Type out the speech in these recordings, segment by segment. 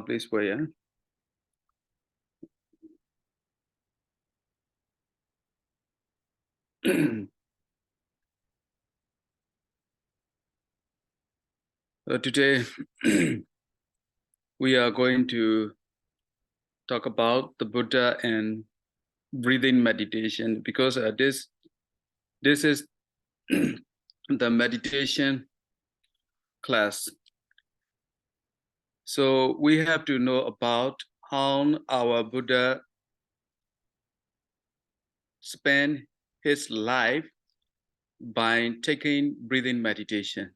Please wait. Today we are going to talk about the Buddha and breathing meditation, because this is the meditation class. So we have to know about how our Buddha spent his life by taking breathing meditation.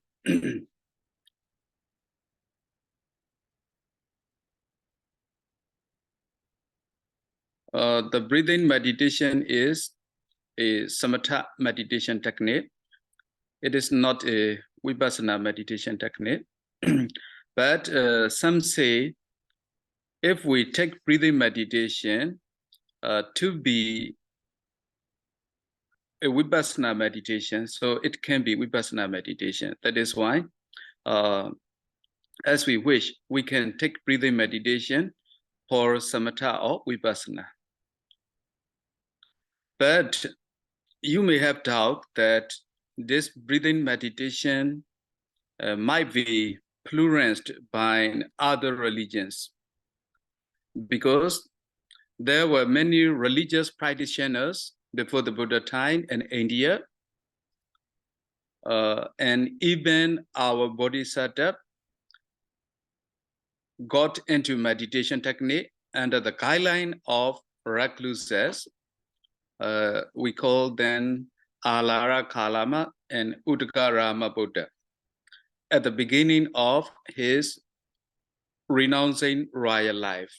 The breathing meditation is a Samatha meditation technique. It is not a Vipassana meditation technique. But some say if we take breathing meditation to be a Vipassana meditation, so it can be Vipassana meditation. That is why, as we wish, we can take breathing meditation for Samatha or Vipassana. But you may have doubt that this breathing meditation might be influenced by other religions, because there were many religious practitioners before the Buddha time in India, and even our Bodhisattva got into meditation technique under the guideline of recluses. We call them Alara Kalama and Udagarama Buddha at the beginning of his renouncing royal life.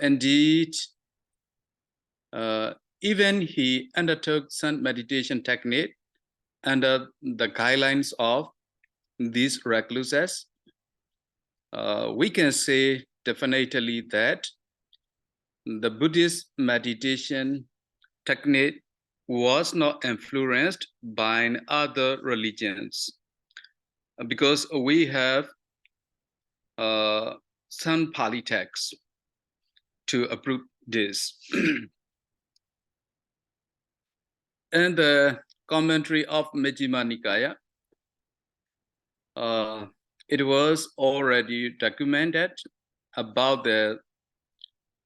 Indeed, even he undertook some meditation technique under the guidelines of these recluses. We can say definitely that the Buddhist meditation technique was not influenced by other religions, because we have some Pali texts to approve this. And the commentary of Majjhima Nikaya, it was already documented about the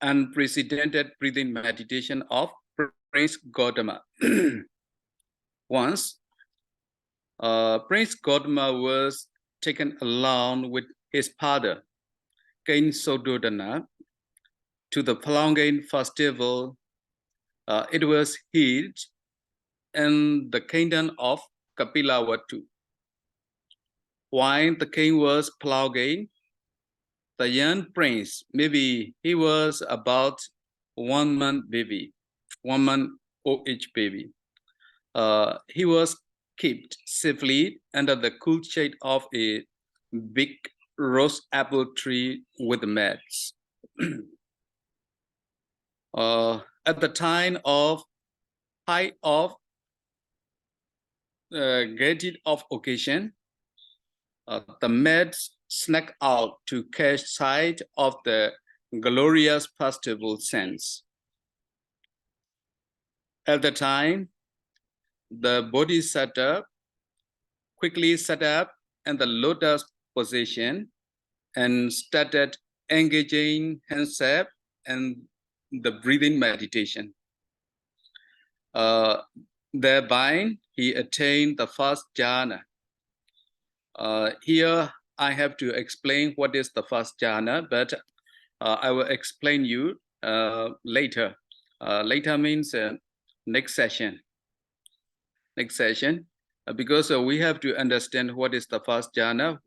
unprecedented breathing meditation of Prince Gautama. Once, Prince Gautama was taken along with his father, King Suddhodana, to the Phalangane festival. It was held in the kingdom of Kapilavatthu. While the king was ploughing, the young prince, maybe he was about 1 month baby, 1 month old age baby, he was kept safely under the cool shade of a big rose apple tree with mats. At the time of height of greatest of occasion, the maids snuck out to catch sight of the glorious festival scenes. At the time, the Bodhisattva quickly sat up in the lotus position and started engaging himself in the breathing meditation. Thereby, he attained the first jhana. Here, I have to explain what is the first jhana, but I will explain you later. Later means next session. Next session, because we have to understand what is the first jhana,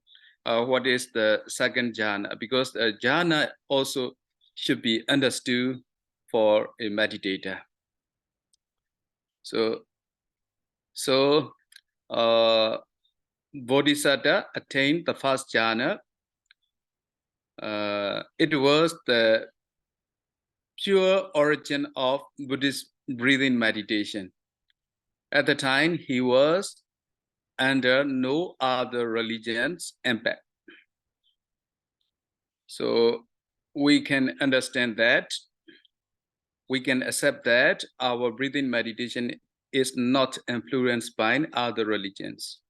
what is the second jhana, because jhana also should be understood for a meditator. So Bodhisattva attained the first jhana. It was the pure origin of Buddhist breathing meditation. At the time, he was under no other religion's impact. So we can understand that, we can accept that our breathing meditation is not influenced by other religions.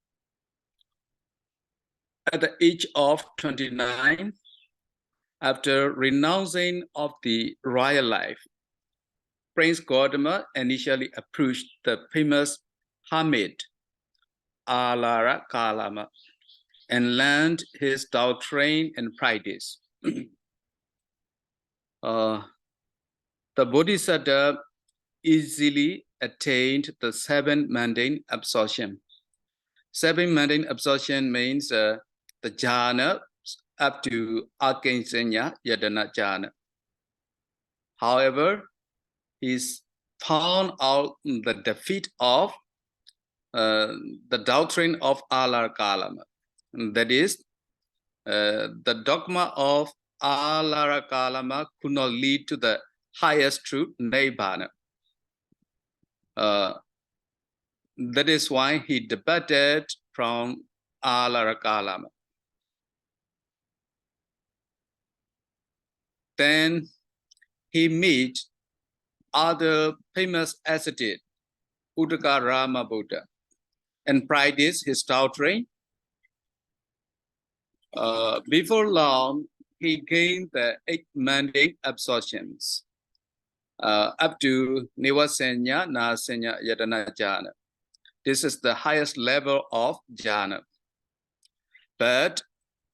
At the age of 29, after renouncing of the royal life, Prince Gautama initially approached the famous hermit 𝚂𝚗𝚗𝚗𝚗 and learned his doctrine and practice. The Bodhisattva easily attained the 7 mundane absorption. 7 mundane absorption means the jhana up to 𝚂𝚘𝚛𝚗 jhana. However, he's found out the defeat of the doctrine of 𝚂𝚗𝚗𝚗. That is, the dogma of 𝚂𝚗𝚗𝚗 could not lead to the highest truth, Nibbana. That is why he departed from 𝚂𝚗𝚗𝚗. Then he met other famous ascetic, Uddaka Buddha, and practiced his doctrine. Before long, he gained the 8 mundane absorptions up to Nivasanya, Nasanya, Yadana jhana. This is the highest level of jhana. But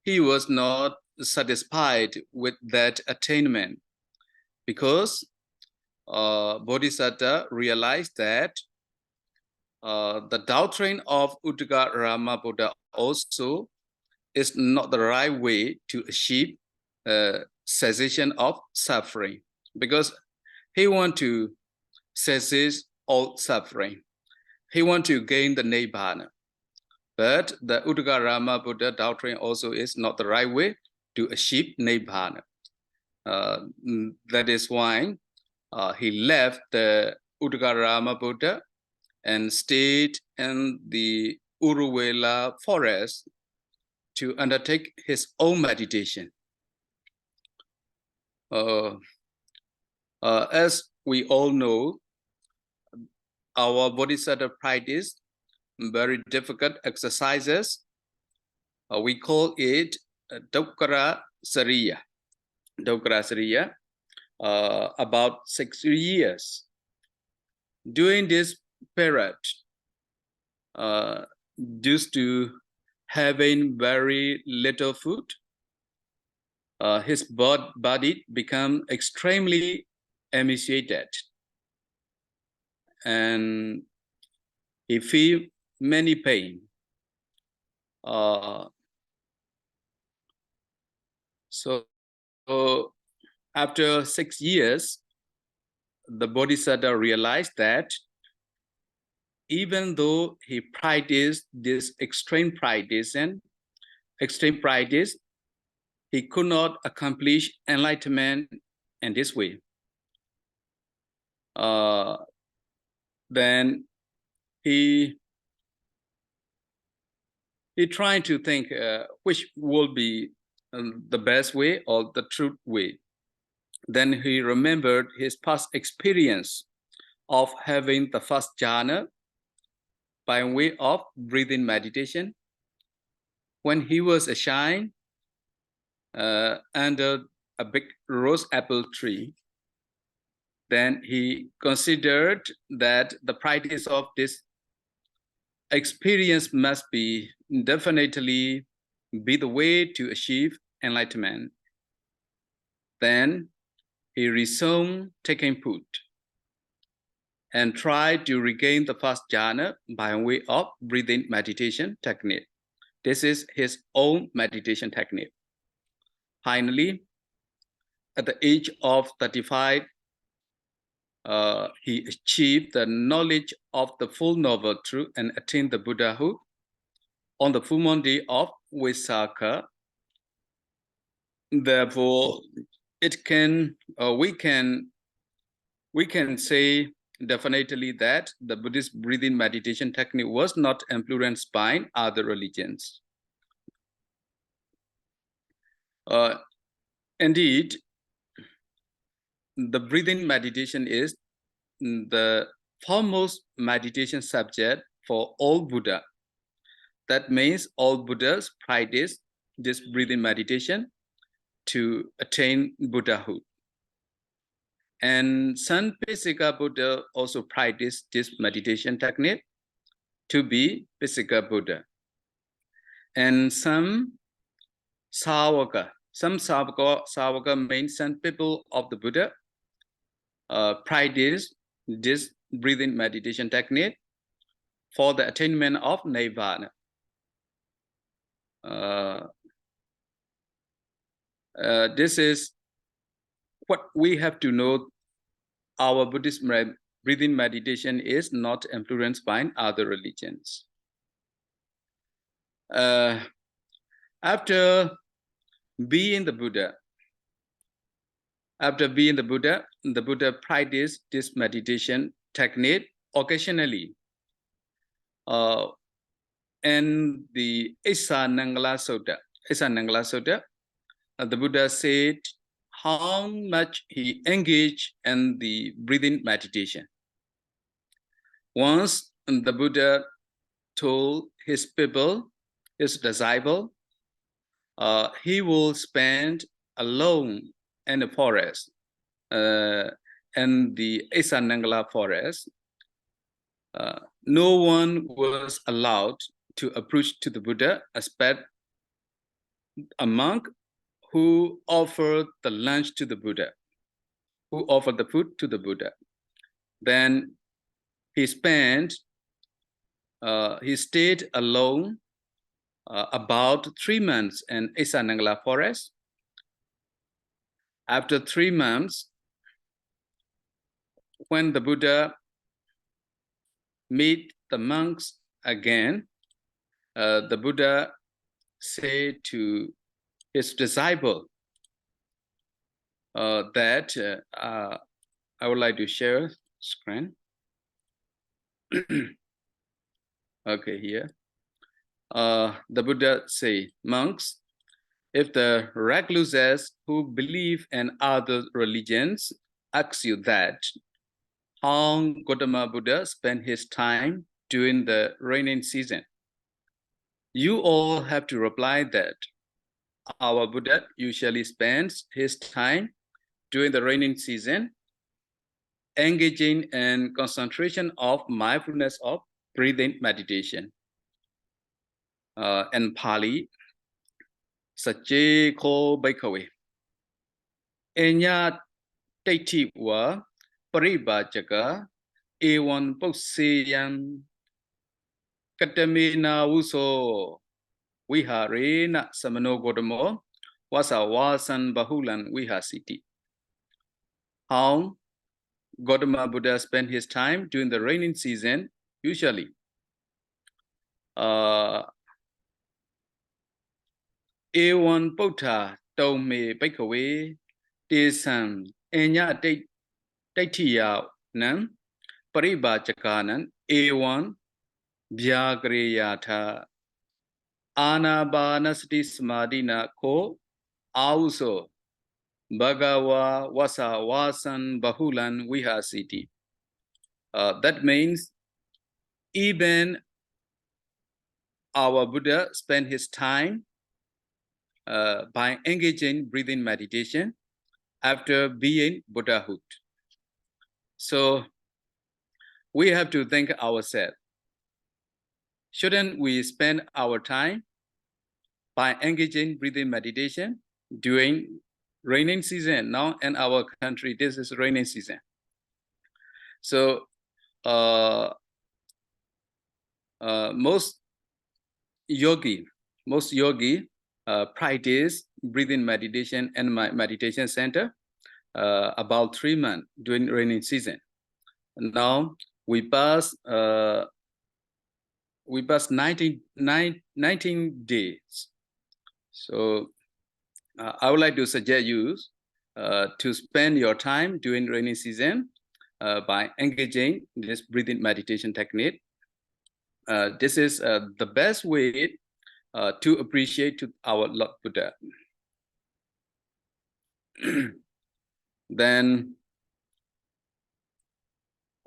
he was not satisfied with that attainment, because Bodhisattva realized that the doctrine of Uddaka Buddha also is not the right way to achieve cessation of suffering, because he wants to cess all suffering. He wants to gain the Nibbana. But the Uddaka Buddha doctrine also is not the right way to achieve Nibbana. That is why he left the Uddaka Buddha and stayed in the Uruvela forest to undertake his own meditation. As we all know, our Bodhisattva practice very difficult exercises. We call it 𝚂𝚗𝚒𝚗𝚗. 𝚂𝚗𝚒𝚗𝚗, about 6 years. During this period, due to having very little food, his body become extremely emaciated, and he feel many pain. So after 6 years, the Bodhisattva realized that even though he practiced this extreme practice, he could not accomplish enlightenment in this way. Then he tried to think which will be the best way or the true way. Then he remembered his past experience of having the first jhana by way of breathing meditation. When he was a child under a big rose apple tree, then he considered that the practice of this experience must be definitely be the way to achieve enlightenment. Then he resumed taking food and tried to regain the first jhana by way of breathing meditation technique. This is his own meditation technique. Finally, at the age of 35, he achieved the knowledge of the Full Noble Truth and attained the Buddhahood on the full moon day of Visarada. Therefore, we can we can say definitely that the Buddhist breathing meditation technique was not influenced by other religions. Indeed, the breathing meditation is the foremost meditation subject for all Buddha. That means all Buddhas practice this breathing meditation to attain Buddhahood. And some Ānāpānasati Buddha also practice this meditation technique to be Ānāpānasati Buddha. And some 𝚂𝚤𝚃 means some people of the Buddha practice this breathing meditation technique for the attainment of Nirvana. This is what we have to know. Our Buddhist breathing meditation is not influenced by other religions. After being the Buddha, the Buddha practiced this meditation technique occasionally. In the 𝚂𝚗𝚒𝚗𝚒𝚗𝚗𝚗, the Buddha said how much he engaged in the breathing meditation. Once the Buddha told his people, his disciple, he will spend alone in the forest, in the 𝚂𝚗𝚒𝚗𝚗 forest. No one was allowed to approach to the Buddha except a monk who offered the lunch to the Buddha, who offered the food to the Buddha. Then he stayed alone about 3 months in 𝚂𝚗𝚒𝚗𝚗 forest. After 3 months, when the Buddha meet the monks again, the Buddha said to his disciple that I would like to share screen. Okay, here. The Buddha say, monks, if the recluses who believe in other religions ask you that, how Gautama Buddha spent his time during the raining season, you all have to reply that our Buddha usually spends his time during the raining season engaging in concentration of mindfulness of breathing meditation. In Pali, 𝚂𝚘𝚗𝚒 𝚂𝚘𝚗𝚗𝚒 𝚂𝚘𝚗𝚗𝚗 𝚂𝚰𝚂 𝚂𝚘𝚜𝚂 𝚂𝚗𝚗 samano Gautamo 𝚂𝚂𝚂𝚂 𝚂𝚗𝚂 How Gautama Buddha spent his time during the raining season, usually. 𝚂𝚤𝚃 𝚂𝚘 𝚂𝚘𝚗 𝚂𝚘𝚗 𝚂𝚘𝚗 𝚂𝚤𝚗𝚗 Ānāpānasati samadhina ko āwuso bhagava 𝚂𝚂𝚂𝚂 𝚂𝚗𝚂. That means even our Buddha spent his time by engaging breathing meditation after being Buddhahood. So we have to think ourselves, shouldn't we spend our time by engaging breathing meditation during raining season? Now in our country, this is raining season. So most yogi practice breathing meditation in my meditation center about 3 months during raining season. Now we pass 19 days. So I would like to suggest you to spend your time during rainy season by engaging this breathing meditation technique. This is the best way to appreciate to our Lord Buddha. Then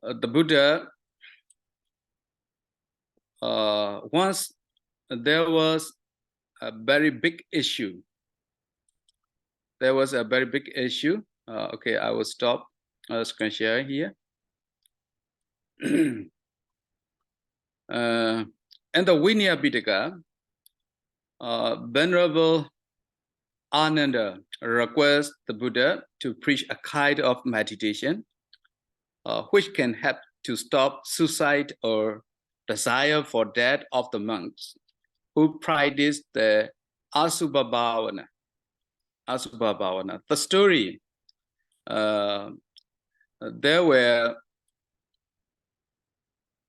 the Buddha, once there was a very big issue. There was a very big issue. Okay, I will stop screen share here. And the Vinaya Pitaka, Venerable Ananda requests the Buddha to preach a kind of meditation which can help to stop suicide or desire for death of the monks who practice the Asubha Bhavana. Asubha Bhavana. The story, there were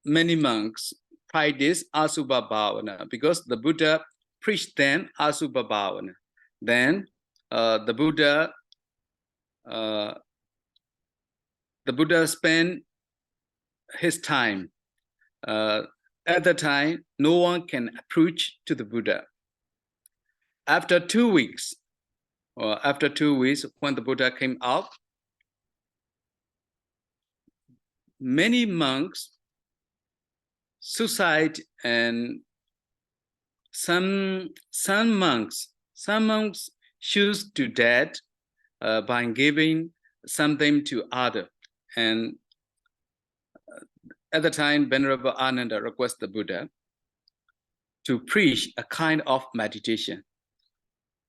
many monks practice Asubha Bhavana because the Buddha preached them Asubha Bhavana. Then the Buddha spent his time. At the time, no one can approach to the Buddha. After 2 weeks, when the Buddha came out, many monks suicide, and some monks choose to death by giving something to others. And at the time, Venerable Ananda requests the Buddha to preach a kind of meditation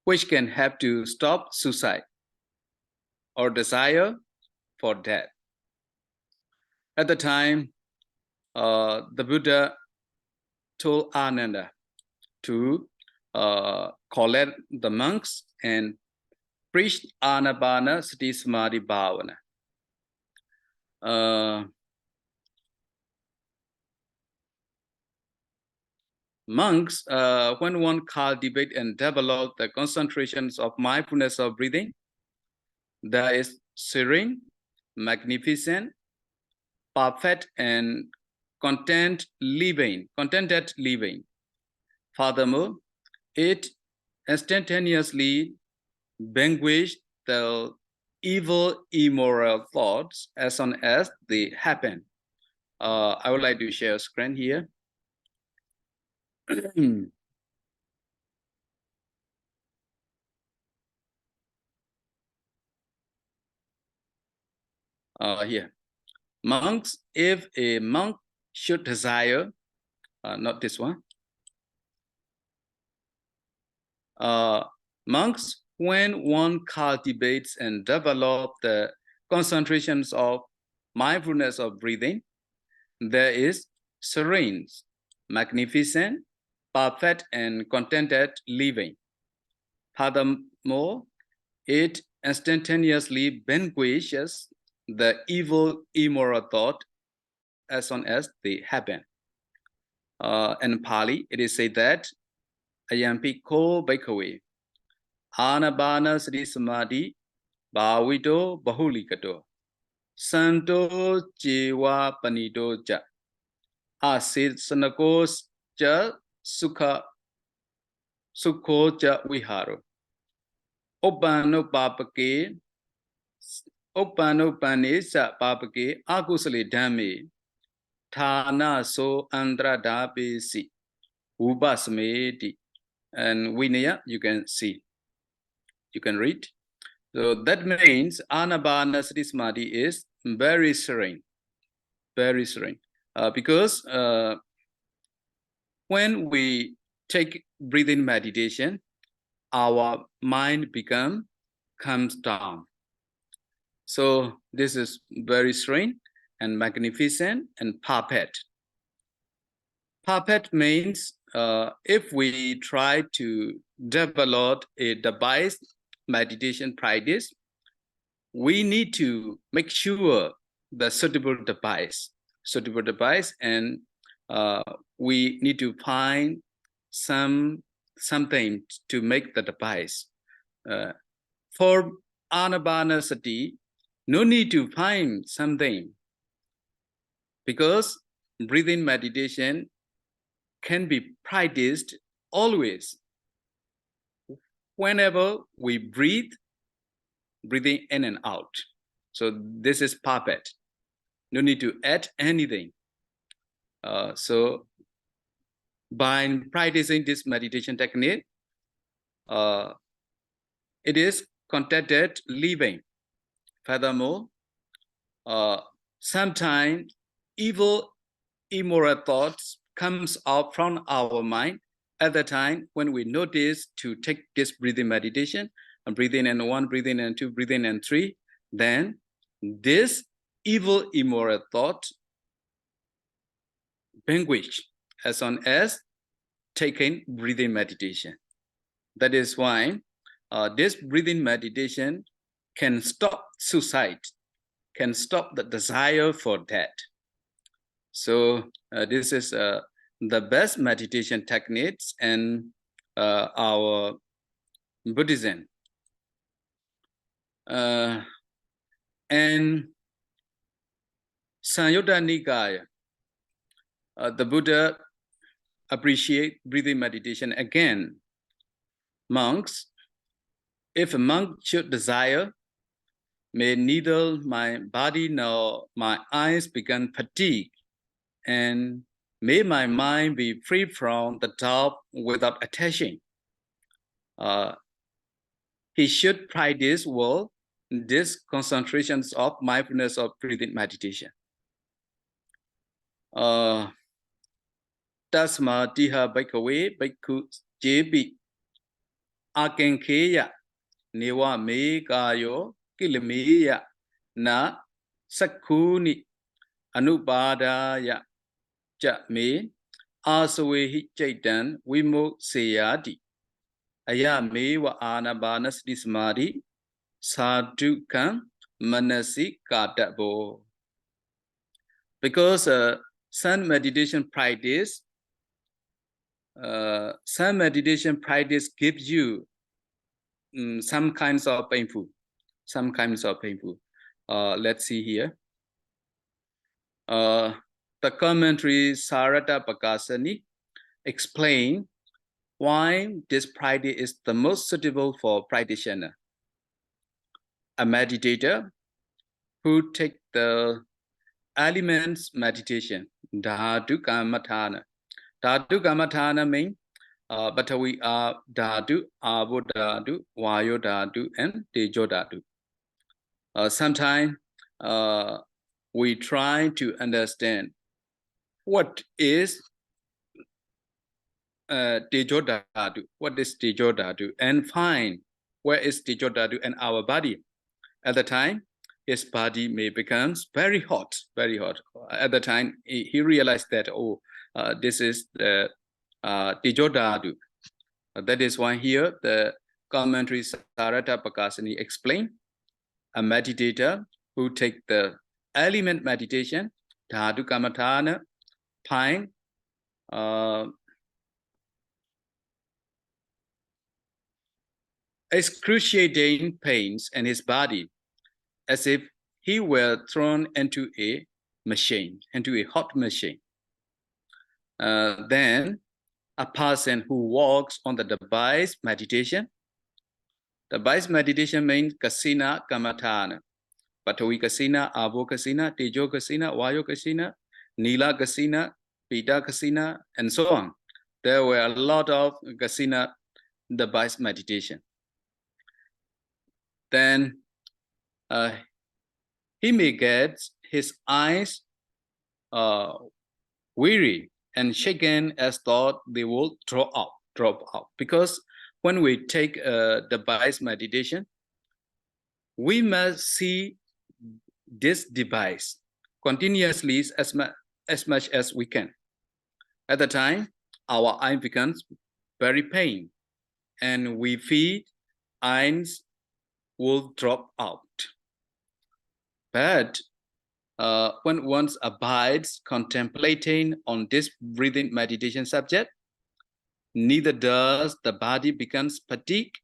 which can help to stop suicide or desire for death. At the time, the Buddha told Ananda to collect the monks and preach Ānāpānasati Samadhi Bhavana. Monks, when one cultivate and develop the concentrations of mindfulness of breathing, there is serene, magnificent, perfect, and contented living. Furthermore, it instantaneously vanquishes the evil, immoral thoughts as soon as they happen. I would like to share a screen here. Here, monks, if a monk should desire, not this one. Monks, when one cultivates and develops the concentrations of mindfulness of breathing, there is serene, magnificent, perfect, and contented living. Furthermore, it instantaneously vanquishes the evil, immoral thought as soon as they happen. In Pali, it is said that Ayampi Bhikkhave Ānāpānasati Samadhi Bhavito Bahulikato Santo Jewa Panito Ja Asit Ja Sukho Ja Viharo Uppanopane Sa Papake Akusale Dhamme Thana So Andradapesi Ubasmeti. And Vinaya, you can see, you can read. So that means Ānāpānasati Samadhi is very serene, because when we take breathing meditation, our mind comes down. So this is very serene and magnificent and perfect. Perfect means if we try to develop a device meditation practice, we need to make sure the suitable device, and we need to find something to make the device. For Ānāpānasati, no need to find something. because breathing meditation can be practiced always. Whenever we breathe, breathing in and out. So this is perfect. No need to add anything. So by practicing this meditation technique, it is contented living. Furthermore, sometimes evil, immoral thoughts comes out from our mind at the time when we notice to take this breathing meditation, and breathing in 1, breathing in 2, breathing in 3, then this evil, immoral thought vanquish as soon as taking breathing meditation. That is why this breathing meditation can stop suicide, can stop the desire for death. So this is the best meditation techniques in our Buddhism. And Samyutta Nikaya, the Buddha appreciate breathing meditation again. Monks, if a monk should desire, may neither my body nor my eyes become fatigued, and may my mind be free from the doubt without attaching. He should practice well these concentrations of mindfulness of breathing meditation. Tasma diha bhikkhave bhikkhu jepi akinkeya newa me kayo kilameya na sakkuni anupadaya ja me 𝚂𝚗𝚃𝚗 aya me wa ānāpānasati samadhi 𝚂𝚘𝚏 manasi kātabo. Because some meditation practice gives you some kinds of painful. Let's see here. The commentary Sarada Pakasani explain why this practice is the most suitable for practitioner. A meditator who take the elements meditation, dhatu kammatthana. Dhatu kammatthana means but we are dhatu, abo dhatu, vayo dhatu, and tejo dhatu. Sometimes we try to understand what is tejo dhatu, and find where is tejo dhatu in our body. At the time, his body may become very hot. At the time, he realized that, this is the tejo dhatu. That is why here the commentary Sarada Pakasani explain a meditator who take the element meditation, dhatu kammatthana, find excruciating pains in his body, as if he were thrown into a machine, into a hot machine. Then a person who walks on the device meditation. Device meditation means kasina kammatthana. Patavi kasina, abo kasina, tejo kasina, vayo kasina, nila kasina, pita kasina, and so on. There were a lot of kasina device meditation. Then he may get his eyes weary and shaken as though they will drop out. Because when we take the device meditation, we must see this device continuously as much as we can. At the time, our eye becomes very pain, and we feel eyes will drop out. But when one abides contemplating on this breathing meditation subject, neither does the body becomes fatigued,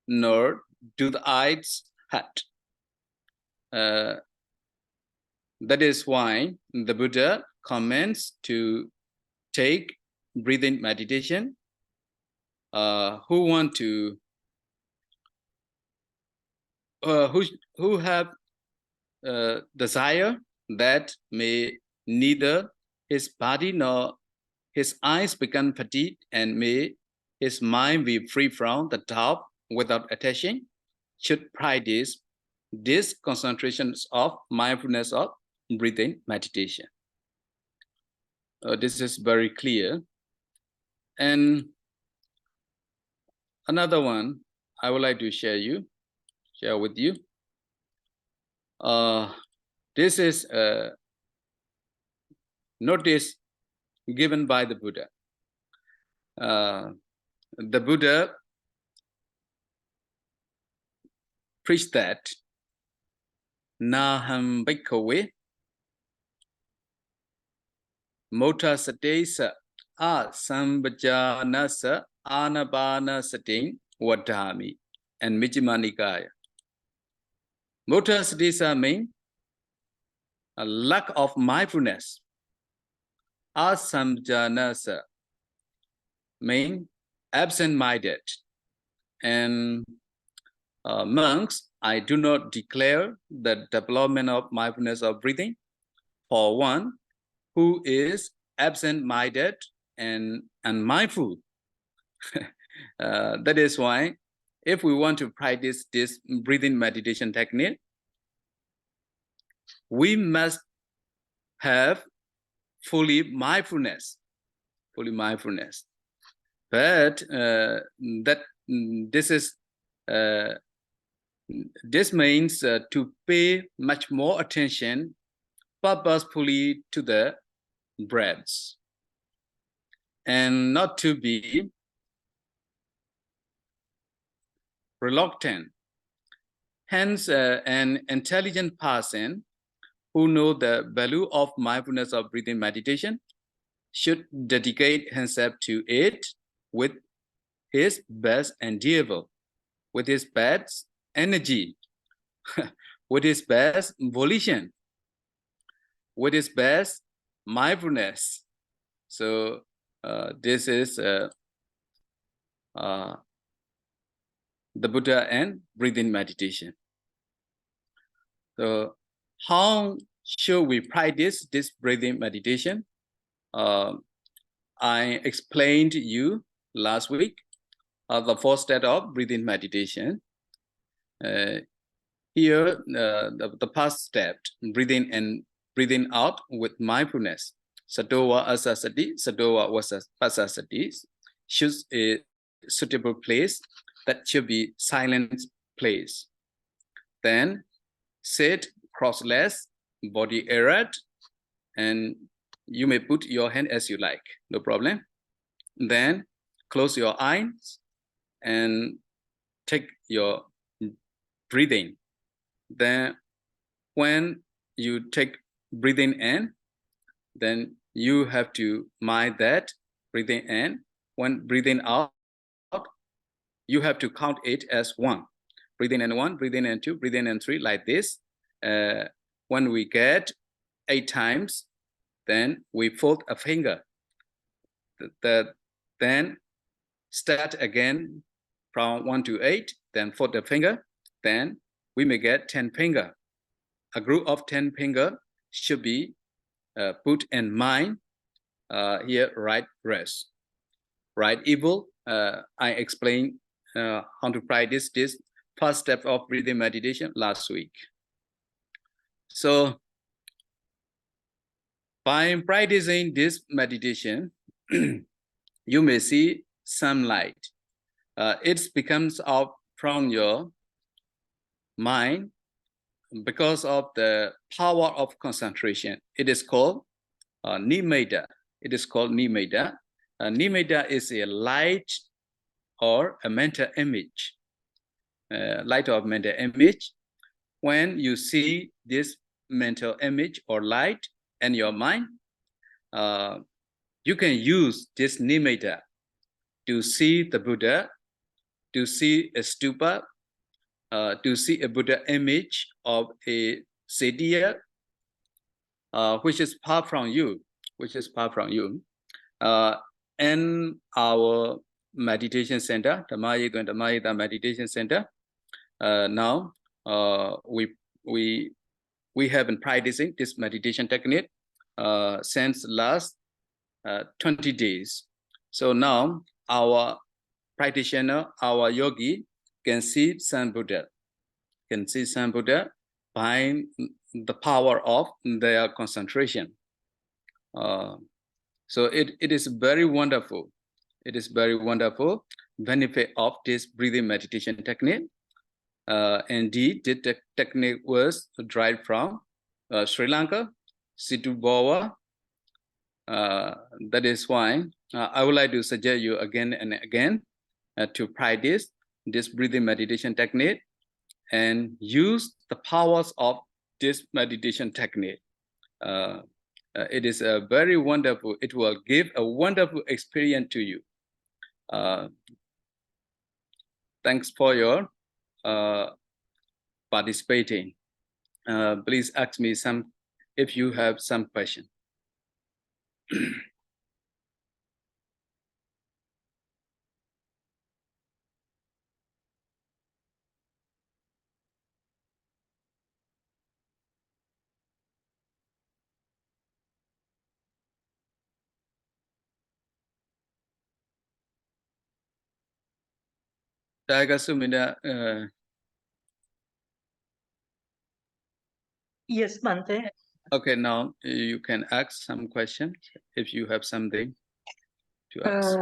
nor do the eyes hurt. That is why the Buddha comments to take breathing meditation. Who want to, who have desire that may neither his body nor his eyes become fatigued, and may his mind be free from the doubt without attaching, should practice these concentrations of mindfulness of breathing meditation. This is very clear. And another one I would like to share with you. This is a notice given by the Buddha. The Buddha preached that Naham Bhikkhave Motasatesa Asambhajanasa Ānāpānasati Vadhami and Majjhima Nikaya. Motasatesa means a lack of mindfulness. Asambhajanasa means absent-minded. And monks, I do not declare the development of mindfulness of breathing for one who is absent-minded and unmindful. That is why, if we want to practice this breathing meditation technique, we must have fully mindfulness. But this means to pay much more attention purposefully to the breaths, and not to be reluctant. Hence, an intelligent person who knows the value of mindfulness of breathing meditation should dedicate himself to it with his best endeavor, with his best energy, with his best volition, with his best mindfulness. So this is the Buddha and breathing meditation. So how should we practice this breathing meditation? I explained to you last week the 4 steps of breathing meditation. Here, the first step, breathing in, breathing out with mindfulness. Sattva asasati, sattva pasasati, choose a suitable place that should be silent place. Then sit cross-legs, body erect, and you may put your hand as you like, no problem. Then close your eyes and take your breathing. Then when you take breathing in, then you have to mind that breathing in. When breathing out, you have to count it as 1. Breathing in 1, breathing in 2, breathing in 3, like this. When we get 8 times, then we fold a finger. Then start again from 1 to 8, then fold the finger. Then we may get 10 finger. A group of 10 finger should be put in mind. Here, right rest, right evil. I explained how to practice this first step of breathing meditation last week. So by practicing this meditation, you may see some light. It becomes out from your mind because of the power of concentration. It is called nimitta. It is called nimitta. Nimitta is a light or a mental image. Light or mental image. When you see this mental image or light in your mind, you can use this nimitta to see the Buddha, to see a stupa, to see a Buddha image of a 𝚬𝚑, which is far from you, in our meditation center, Dhamma and Dhammayita Meditation Center. Now we have been practicing this meditation technique since last 20 days. So now our practitioner, our yogi, can see Sun Buddha, by the power of their concentration. So it is very wonderful. It is very wonderful benefit of this breathing meditation technique. Indeed, the technique was derived from Sri Lanka, Situboa. That is why I would like to suggest you again and again to practice this breathing meditation technique and use the powers of this meditation technique. It is a very wonderful, it will give a wonderful experience to you. Thanks for your participating. Please ask me some if you have some question. Yes, Bhante. Okay, now you can ask some questions if you have something to ask.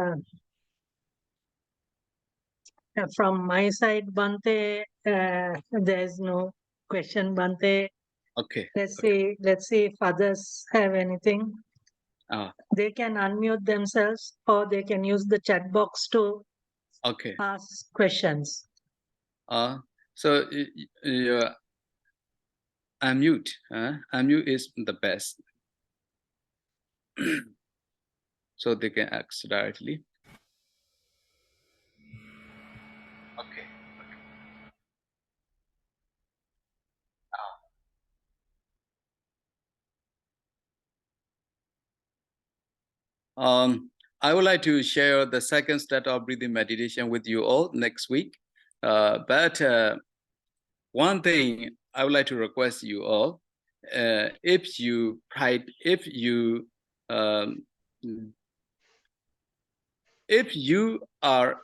From my side, Bhante, there is no question, Bhante. Okay. Let's see if others have anything. They can unmute themselves or they can use the chat box to ask questions. So unmute. Unmute is the best. So they can ask directly. Okay. I would like to share the second step of breathing meditation with you all next week. But one thing I would like to request you all, if you are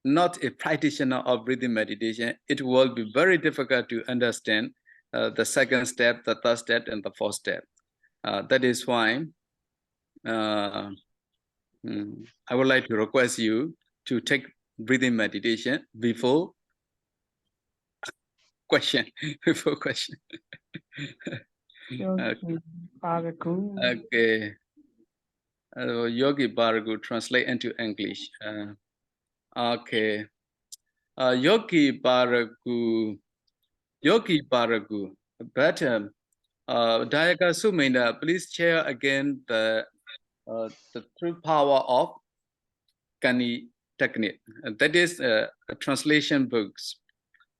not a practitioner of breathing meditation, it will be very difficult to understand the second step, the third step, and the fourth step. That is why I would like to request you to take breathing meditation before question. Okay. Yogi Baragu, translate into English. Okay. Yogi Baragu. But Dayaka Sumena, please share again the true power of Kannī technique. That is a translation books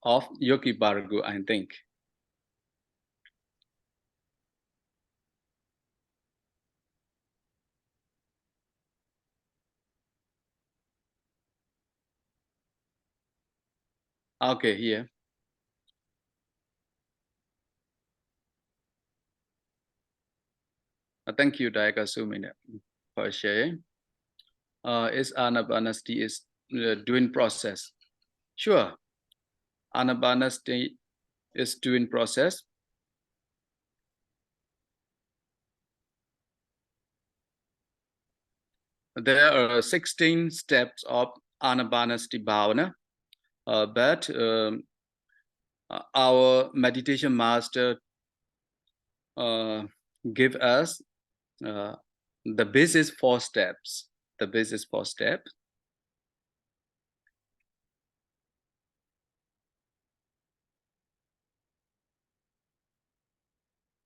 of Yogi Baragu, I think. Okay, here. Thank you, Dayaka Sumena, for sharing. Is Ānāpānasati is doing process? Sure. Ānāpānasati is doing process. There are 16 steps of Ānāpānasati bhavana, but our meditation master give us the basis 4 steps. The basis 4 steps.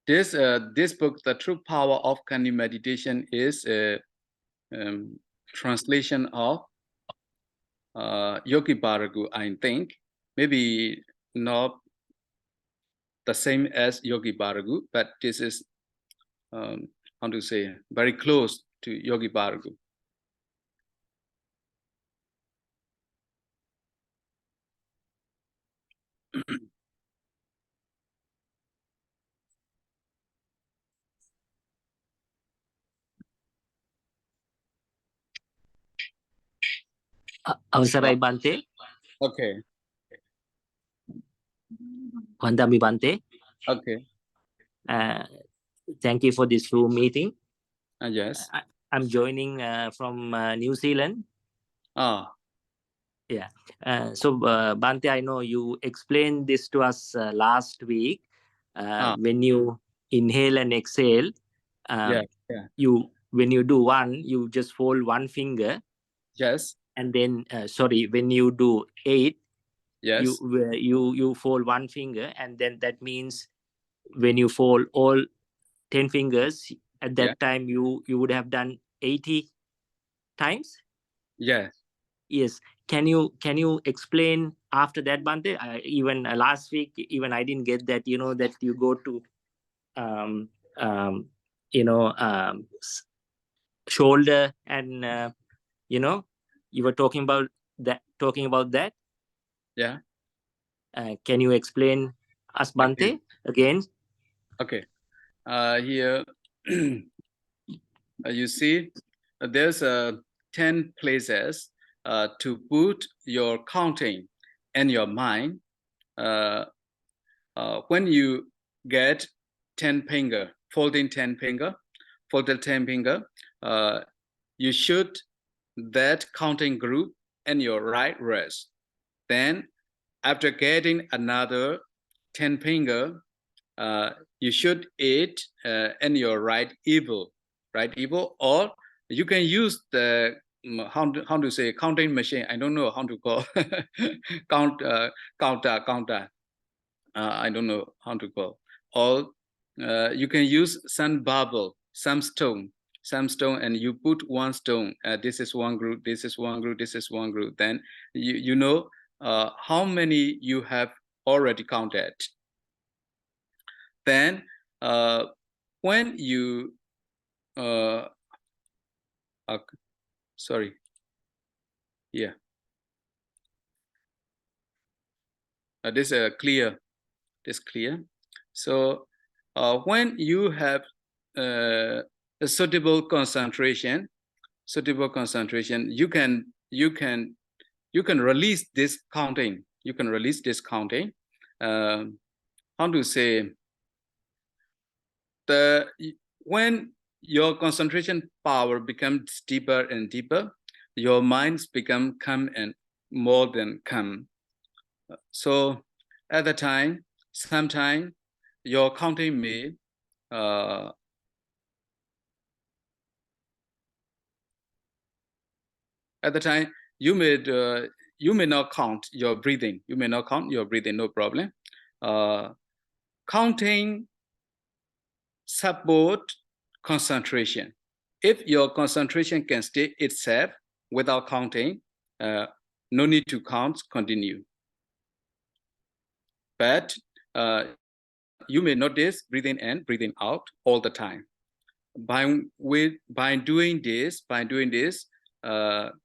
This book, The True Power of Kannī Meditation, is a translation of Yogi Baragu, I think. Maybe not the same as Yogi Baragu, but this is how to say, very close to Yogi Bhargava. Avasarai Bante. Okay. Vandami Bante. Okay. Thank you for this Zoom meeting. Yes. I'm joining from New Zealand. Ah. Yeah. So Bante, I know you explained this to us last week. When you inhale and exhale, when you do one, you just fold one finger. Yes. And then, when you do 8, yes, you fold one finger, and then that means when you fold all 10 fingers, at that time you would have done 80 times. Yes. Yes. Can you explain after that, Bante? Even last week, even I didn't get that. You know that you go to, shoulder, and you were talking about that. Yeah. Can you explain us, Bante, again? Okay. Here you see there's 10 places to put your counting and your mind. When you get 10 finger, folded 10 finger, you should that counting group in your right wrist. Then after getting another 10 finger, you should it in your right elbow, or you can use the how to say counting machine. I don't know how to call counter. I don't know how to call. Or you can use some bubble, some stone, and you put one stone. This is one group. This is one group. This is one group. Then you know how many you have already counted. Then when you sorry, yeah, this clear. This clear. So when you have a suitable concentration, you can release this counting. You can release this counting. How to say, when your concentration power becomes deeper and deeper, your minds become calm and more than calm. So at the time, sometime your counting may at the time you may not count your breathing. You may not count your breathing, no problem. Counting support concentration. If your concentration can stay itself without counting, no need to count, continue. But you may notice breathing in, breathing out all the time. By doing this,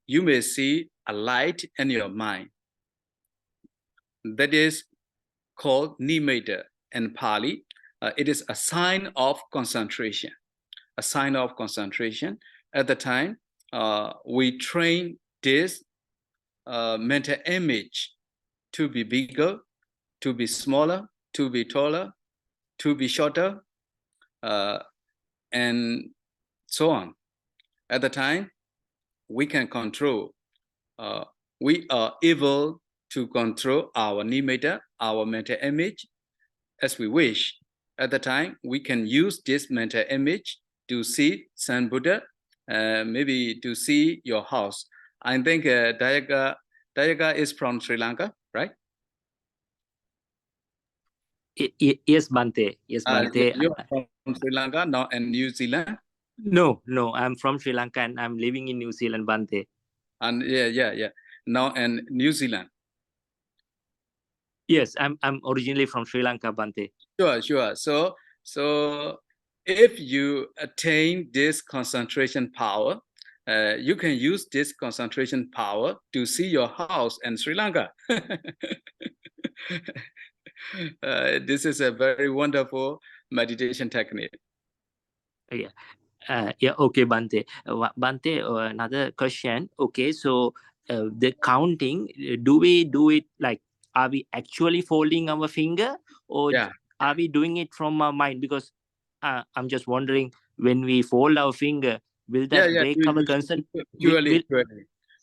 you may see a light in your mind. That is called nimitta in Pali. It is a sign of concentration. A sign of concentration. At the time, we train this mental image to be bigger, to be smaller, to be taller, to be shorter, and so on. At the time, we can control. We are able to control our nimitta, our mental image, as we wish. At the time, we can use this mental image to see Sun Buddha, maybe to see your house. I think Dayaga is from Sri Lanka, right? Yes, Bante. Yes, Bante. You're from Sri Lanka, not in New Zealand? No, I'm from Sri Lanka and I'm living in New Zealand, Bante. And yeah. Now in New Zealand. Yes, I'm originally from Sri Lanka, Bante. Sure. So if you attain this concentration power, you can use this concentration power to see your house in Sri Lanka. This is a very wonderful meditation technique. Yeah. Okay, Bhante. Bhante, another question. Okay, so the counting, do we do it like, are we actually folding our finger, or are we doing it from our mind? Because I'm just wondering, when we fold our finger, will that break our concentration?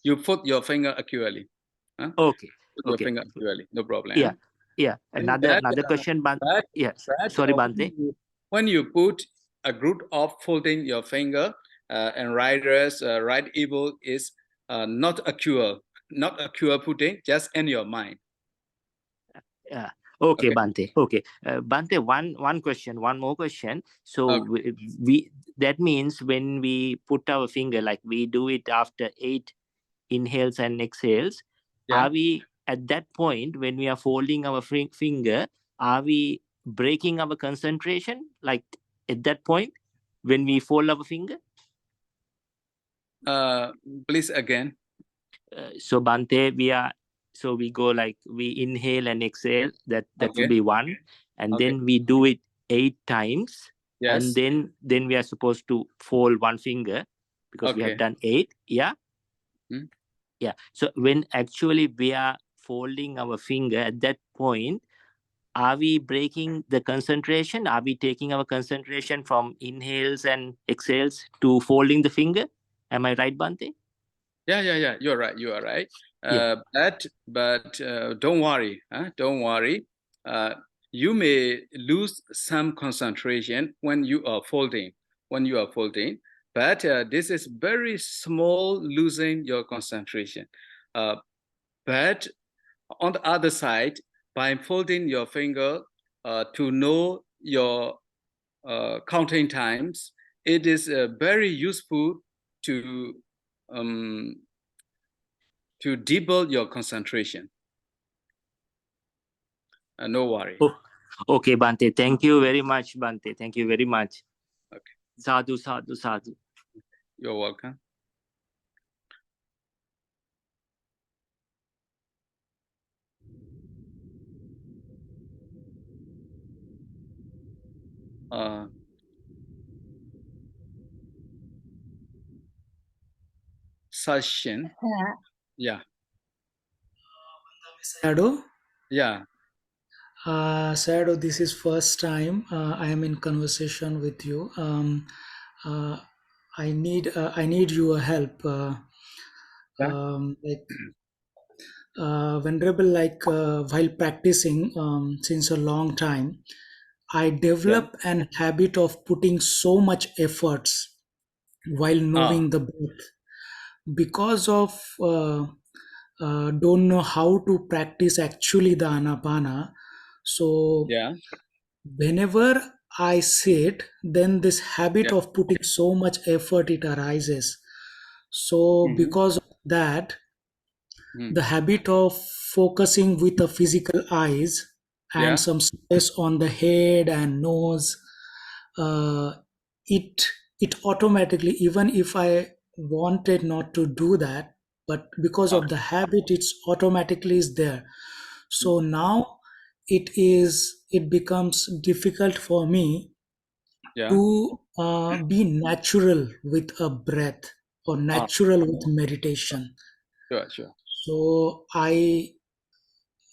You put your finger accurately. Huh? Okay. Put your finger accurately, no problem. Yeah. Yeah. Another question, Bhante. Yes. Sorry, Bhante. When you put a group of folding your finger and right rest, right elbow is not a cure putting, just in your mind. Yeah. Okay, Bhante. Okay, Bhante. One question. One more question. So we that means when we put our finger, like we do it after 8 inhales and exhales, are we at that point when we are folding our finger, are we breaking our concentration? Like at that point when we fold our finger? Please again. So Bhante, we go like we inhale and exhale. That will be 1, and then we do it 8 times, and then we are supposed to fold one finger because we have done 8. Yeah. Yeah. So when actually we are folding our finger, at that point, are we breaking the concentration? Are we taking our concentration from inhales and exhales to folding the finger? Am I right, Bhante? Yeah. You're right. You are right. But don't worry. Don't worry. You may lose some concentration when you are folding. But this is very small losing your concentration. But on the other side, by folding your finger to know your counting times, it is very useful to deepen your concentration. No worry. Okay, Bhante. Thank you very much, Bhante. Thank you very much. Okay. Sadhu, sadhu, sadhu. You're welcome. Session. Yeah. Shadow. Yeah. Shadow, this is first time I am in conversation with you. I need your help. Venerable, while practicing since a long time, I developed an habit of putting so much efforts while knowing the breath. Because of don't know how to practice actually the Ānāpāna. So whenever I sit, then this habit of putting so much effort, it arises. So because of that, the habit of focusing with the physical eyes and some stress on the head and nose, it automatically, even if I wanted not to do that, but because of the habit, it's automatically is there. So now it becomes difficult for me to be natural with a breath or natural with meditation. Sure. So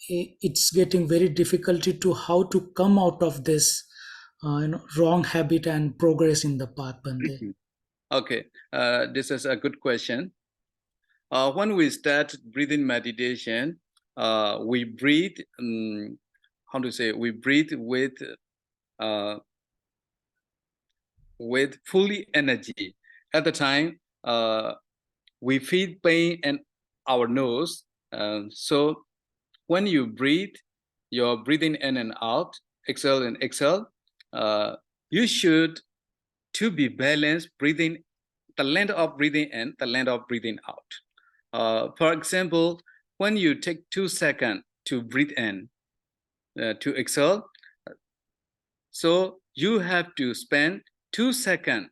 it's getting very difficulty to how to come out of this wrong habit and progress in the path, Bhante. Okay, this is a good question. When we start breathing meditation, we breathe. We breathe with fully energy. At the time, we feel pain in our nose. So when you breathe, you're breathing in and out, exhale and exhale. You should to be balanced, breathing, the length of breathing in, the length of breathing out. For example, when you take 2 seconds to breathe in, to exhale, so you have to spend 2 seconds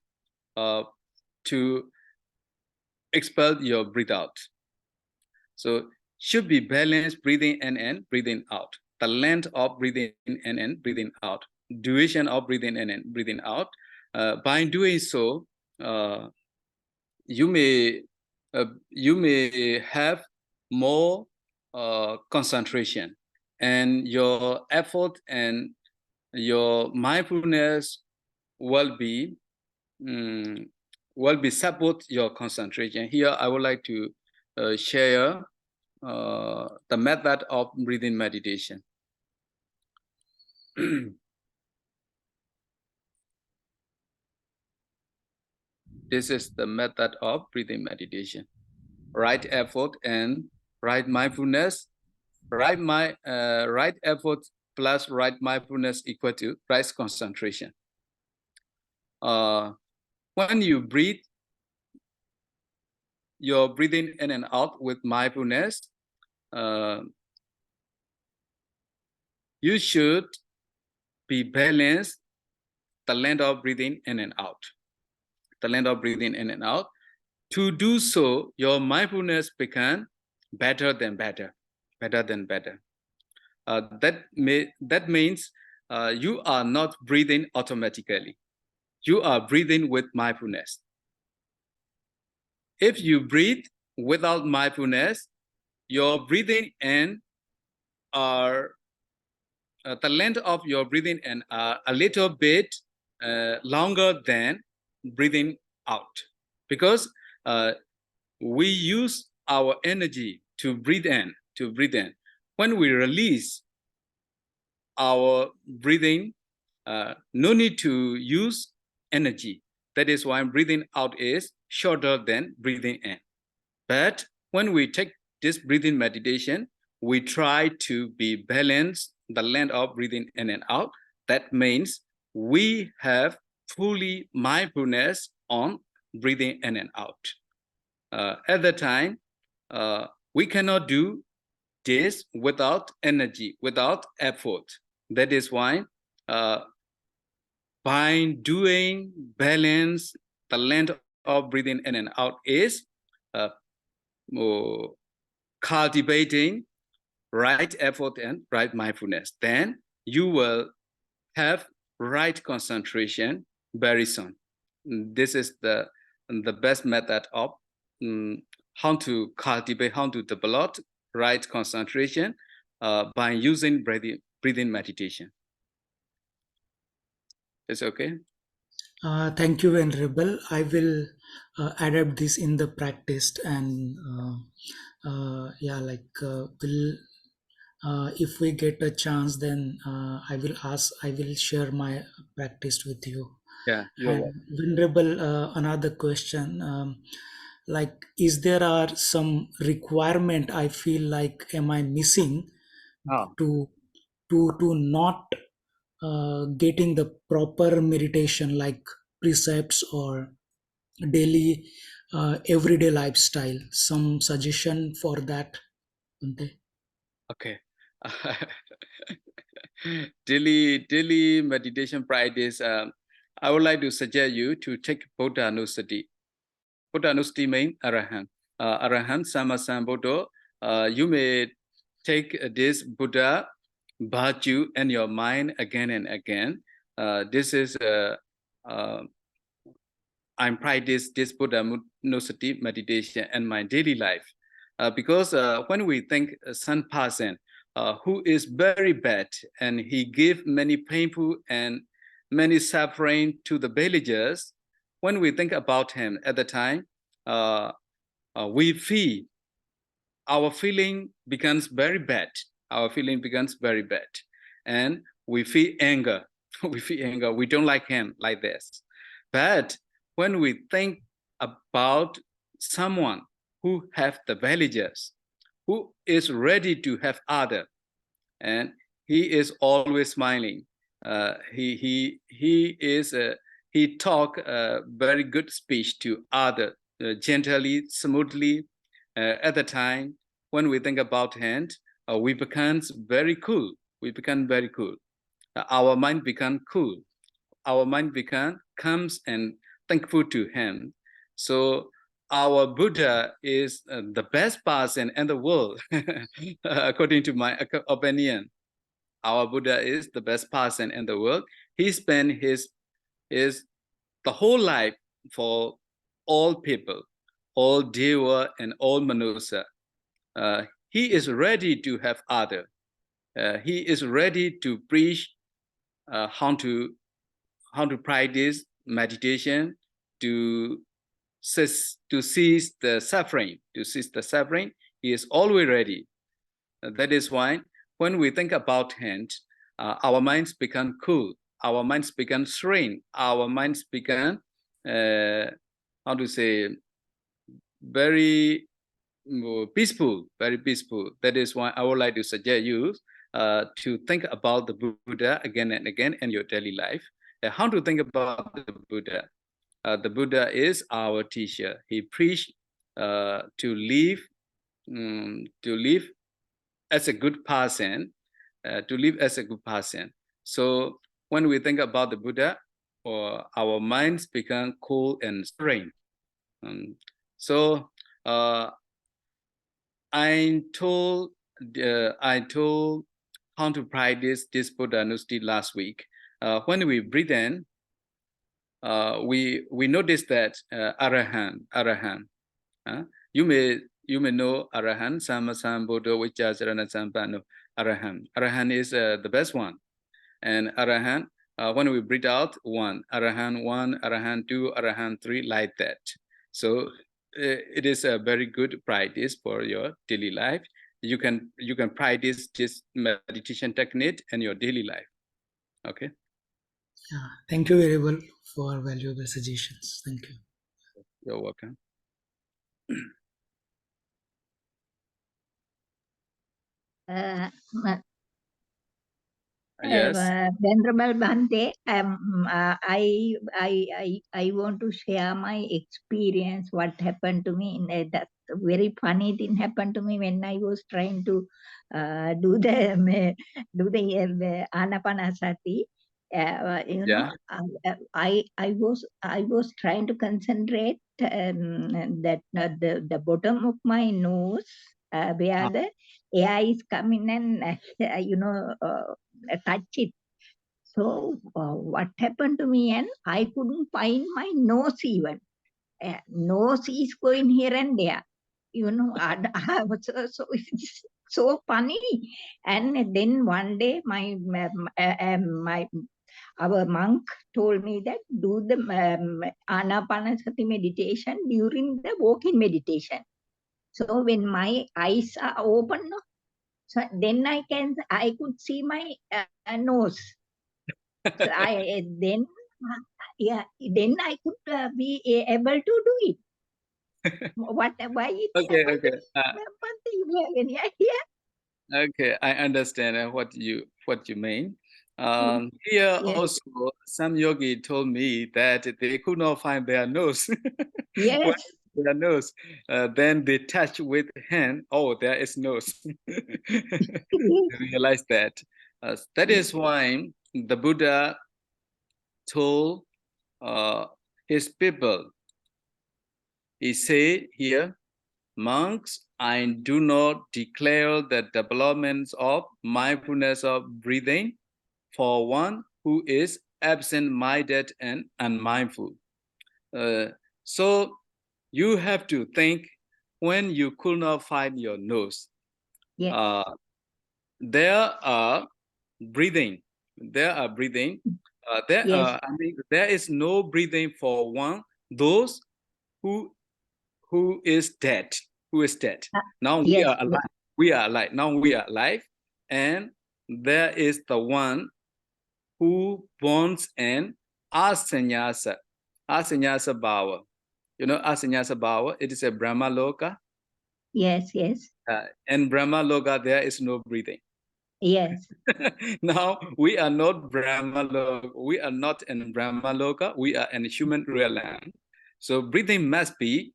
to expel your breath out. So should be balanced breathing in and breathing out. The length of breathing in and breathing out. Duration of breathing in and breathing out. By doing so, you may have more concentration, and your effort and your mindfulness will be support your concentration. Here, I would like to share the method of breathing meditation. This is the method of breathing meditation. Right effort and right mindfulness. Right effort plus right mindfulness equal to right concentration. When you breathe, you're breathing in and out with mindfulness. You should be balanced the length of breathing in and out. The length of breathing in and out. To do so, your mindfulness becomes better than better. That means you are not breathing automatically. You are breathing with mindfulness. If you breathe without mindfulness, your breathing in are the length of your breathing in are a little bit longer than breathing out, because we use our energy to breathe in. When we release our breathing, no need to use energy. That is why breathing out is shorter than breathing in. But when we take this breathing meditation, we try to be balanced the length of breathing in and out. That means we have fully mindfulness on breathing in and out. At the time, we cannot do this without energy, without effort. That is why by doing balance, the length of breathing in and out is cultivating right effort and right mindfulness. Then you will have right concentration very soon. This is the best method of how to cultivate, how to develop right concentration by using breathing meditation. It's okay? Thank you, Venerable. I will adapt this in the practice, and if we get a chance, then I will share my practice with you. Yeah. And Venerable, another question, is there some requirement I feel like am I missing to not getting the proper meditation, like precepts or daily everyday lifestyle? Some suggestion for that, Bhante? Okay. daily meditation practice. I would like to suggest you to take Buddha-nusati. Buddha-nusati means Arahant. Arahant Sammasambuddho. You may take this Buddha virtue in your mind again and again. This is I practice this Buddha-nusati meditation in my daily life. Because when we think some person who is very bad and he give many painful and many suffering to the villagers, when we think about him at the time, we feel our feeling becomes very bad. Our feeling becomes very bad, and we feel anger. We don't like him like this. But when we think about someone who have the villagers, who is ready to have other, and he is always smiling. He talk very good speech to other, gently, smoothly. At the time when we think about him, we become very cool. Our mind become cool. Our mind become comes and thankful to him. So our Buddha is the best person in the world, according to my opinion. Our Buddha is the best person in the world. He spent the whole life for all people, all Deva and all Manusa. He is ready to have other. He is ready to preach how to practice meditation, to cease the suffering. He is always ready. That is why when we think about him, our minds become cool, our minds become serene, our minds become very peaceful, very peaceful. That is why I would like to suggest you to think about the Buddha again and again in your daily life. How to think about the Buddha? The Buddha is our teacher. He preached to live as a good person, So when we think about the Buddha, our minds become cool and serene. I told how to practice this Buddha Nusti last week. When we breathe in, we notice that Arahant. You may know Arahant, Samasan Buddha, Vichasarana Sampano, Arahant. Arahant is the best one. And Arahant, when we breathe out, Arahant 1, Arahant 2, Arahant 3, like that. So it is a very good practice for your daily life. You can practice this meditation technique in your daily life. Okay. Yeah, thank you very well for valuable suggestions. Thank you. You're welcome. Yes. Venerable Bhante, I want to share my experience. What happened to me? That very funny thing happened to me when I was trying to do the Ānāpānasati. I was trying to concentrate that the bottom of my nose where the air is coming and touch it. So what happened to me, and I couldn't find my nose even. Nose is going here and there. So it's so funny. And then one day our monk told me that do the Ānāpānasati meditation during the walking meditation. So when my eyes are open, so then I could see my nose. So then I could be able to do it. Why it okay. Yeah. Okay, I understand what you mean. Here also, some yogi told me that they could not find their nose. Yes. Their nose. Then they touch with hand. Oh, there is nose. They realize that. That is why the Buddha told his people. He said here, monks, I do not declare the development of mindfulness of breathing for one who is absent-minded and unmindful. So you have to think when you could not find your nose. Yes. There are breathing. There is no breathing for one, those who is dead. Now we are alive. We are alive. Now we are alive. And there is the one who borns in asaññasa bhava. You know asaññasa bhava, it is a Brahma loka. Yes. In Brahma loka, there is no breathing. Yes. Now we are not Brahma loka. We are not in Brahma loka. We are in human realm. So breathing must be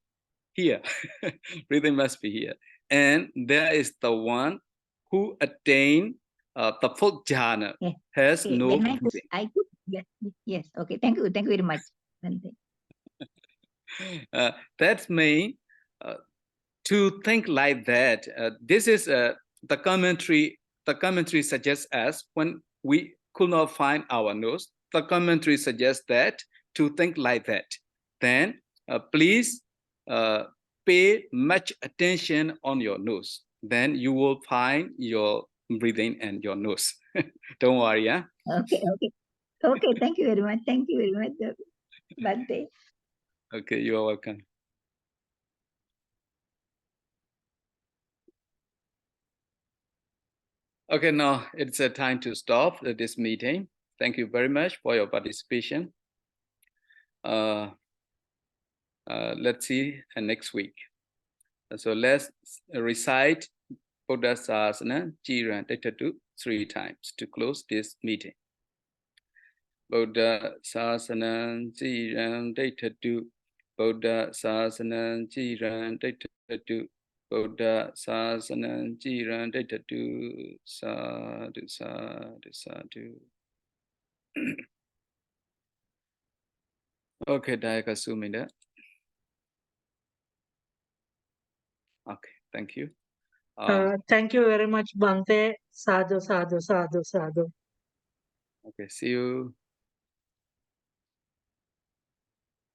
here. Breathing must be here. And there is the one who attained the full jhana, has no breathing. I could Yes, yes. Okay, thank you very much. That means to think like that. This is the commentary. The commentary suggests us when we could not find our nose. The commentary suggests that to think like that. Then please pay much attention on your nose. Then you will find your breathing and your nose. Don't worry, yeah. Okay. Thank you very much. Thank you very much, Bhante. Okay, you are welcome. Okay, now it's a time to stop this meeting. Thank you very much for your participation. Let's see next week. So let's recite Buddha Sasana 𝚂𝚗𝚒𝚗𝚗 𝚂𝚗𝚗𝚗 3 times to close this meeting. Buddha Sasana 𝚂𝚗𝚒𝚗𝚗𝚗 𝚂𝚗𝚗𝚗 Buddha Sasana 𝚂𝚗𝚒𝚗𝚗𝚗𝚗 Buddha Sasana 𝚂𝚗𝚒𝚗𝚗𝚗𝚗 Sadhu, sadhu, sadhu. Okay, Dayaka Sumida. Okay, thank you. Thank you very much, Bhante. Sadhu, sadhu, sadhu, sadhu. Okay, see you